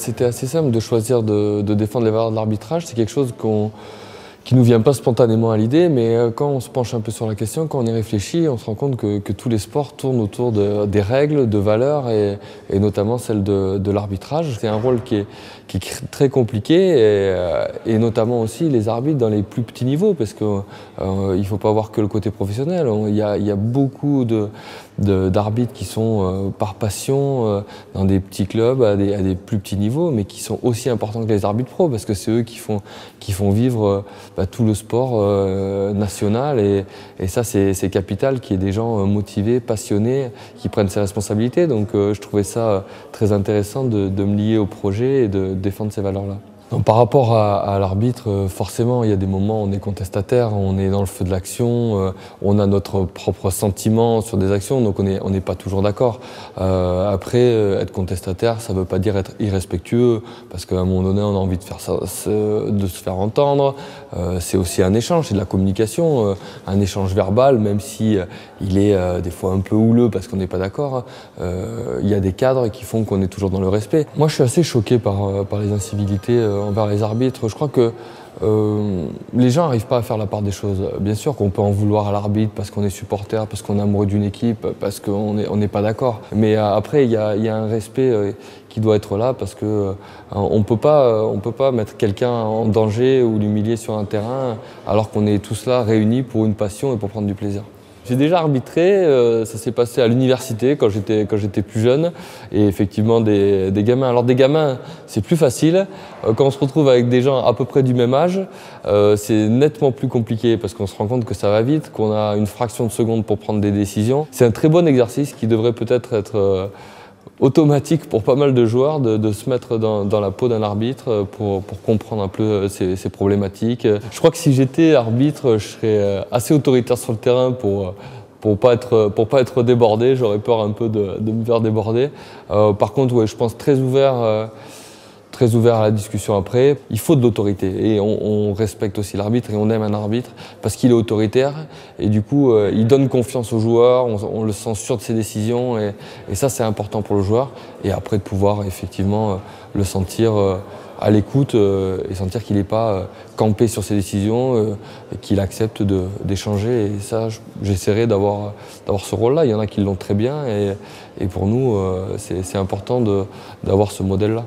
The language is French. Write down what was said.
C'était assez simple de choisir de défendre les valeurs de l'arbitrage. C'est quelque chose qui ne nous vient pas spontanément à l'idée, mais quand on se penche un peu sur la question, quand on y réfléchit, on se rend compte que tous les sports tournent autour des règles, de valeurs et notamment celle de l'arbitrage. C'est un rôle qui est très compliqué et notamment aussi les arbitres dans les plus petits niveaux, parce qu'il ne faut pas voir que le côté professionnel. Il y a beaucoup d'arbitres qui sont par passion dans des petits clubs à des plus petits niveaux, mais qui sont aussi importants que les arbitres pros, parce que c'est eux qui font vivre tout le sport national et ça c'est capital qu'il y ait des gens motivés, passionnés, qui prennent ces responsabilités. Donc je trouvais ça très intéressant de me lier au projet et de défendre ces valeurs-là. Donc, par rapport à l'arbitre, forcément, il y a des moments où on est contestataire, on est dans le feu de l'action, on a notre propre sentiment sur des actions, donc on n'est pas toujours d'accord. Après, être contestataire, ça ne veut pas dire être irrespectueux, parce qu'à un moment donné, on a envie de faire ça, de se faire entendre. C'est aussi un échange, c'est de la communication, un échange verbal, même si il est des fois un peu houleux parce qu'on n'est pas d'accord. Il y a des cadres qui font qu'on est toujours dans le respect. Moi, je suis assez choqué par les incivilités envers les arbitres. Je crois que les gens n'arrivent pas à faire la part des choses. Bien sûr qu'on peut en vouloir à l'arbitre parce qu'on est supporter, parce qu'on est amoureux d'une équipe, parce qu'on n'est pas d'accord. Mais après, il y a un respect qui doit être là, parce que on peut pas mettre quelqu'un en danger ou l'humilier sur un terrain alors qu'on est tous là réunis pour une passion et pour prendre du plaisir. J'ai déjà arbitré, ça s'est passé à l'université quand j'étais plus jeune, et effectivement des gamins. Alors des gamins, c'est plus facile. Quand on se retrouve avec des gens à peu près du même âge, c'est nettement plus compliqué parce qu'on se rend compte que ça va vite, qu'on a une fraction de seconde pour prendre des décisions. C'est un très bon exercice qui devrait peut-être être automatique pour pas mal de joueurs de se mettre dans la peau d'un arbitre pour comprendre un peu ces problématiques. Je crois que si j'étais arbitre, je serais assez autoritaire sur le terrain pour pas être débordé. J'aurais peur un peu de me faire déborder. Par contre, ouais, je pense très ouvert à la discussion après. Il faut de l'autorité et on respecte aussi l'arbitre et on aime un arbitre parce qu'il est autoritaire et du coup il donne confiance aux joueurs, on le sent sûr de ses décisions et ça c'est important pour le joueur, et après de pouvoir effectivement le sentir à l'écoute et sentir qu'il n'est pas campé sur ses décisions, et qu'il accepte d'échanger, et ça j'essaierai d'avoir ce rôle-là. Il y en a qui l'ont très bien et pour nous c'est important d'avoir ce modèle-là.